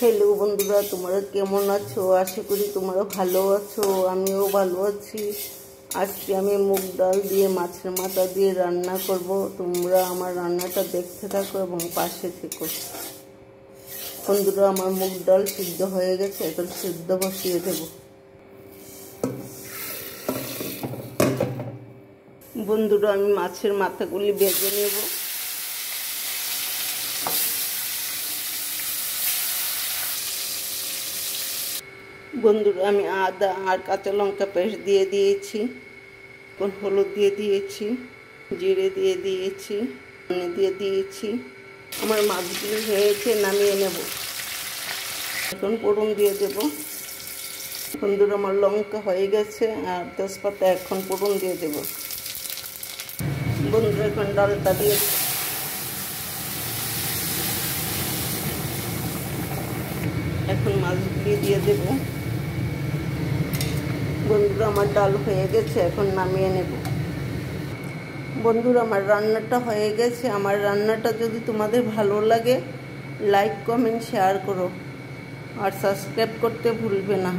Hello बंधुरा तुम्हारा केमन आछो आशा करी तुम्हारा भालो आछो आमिओ भालो आछि। आज के आमी मुग डाल दिए माछेर माथा दिए रान्ना करब। तोमरा आमार रान्नाटा देखते थाको एबं पाशे থেকো। बंधुरा आमार मुग डाल सिद्ध हये गेছে, এখন সিদ্ধ বসিয়ে দেব। बंधुरा आमी माछेर माथागुली बेजे नेब। बंधुरा आमी आदा और काँचा लंका पेस्ट दिए दिएছি, এখন হলুদ দিয়ে দিয়েছি, জিরে দিয়ে দিয়েছি, ধনে দিয়ে দিয়েছি। আমার মাছগুলো হয়েছে, নামিয়ে নেব। এখন ফোড়ন দিয়ে দেব। বন্ধুরা আমার লঙ্কা হয়ে গেছে আর তেজপাতা এখন ফোড়ন দিয়ে দেব। বন্ধুরা এখন ডালটা দিয়ে এখন মাছগুলি দিয়ে দেব। বন্ধুরা আমার ডাল হয়ে গেছে, এখন নামিয়ে নেব। বন্ধুরা আমার রান্নাটা হয়ে গেছে। আমার রান্নাটা যদি তোমাদের ভালো লাগে লাইক কমেন্ট শেয়ার করো আর সাবস্ক্রাইব করতে ভুলবে না।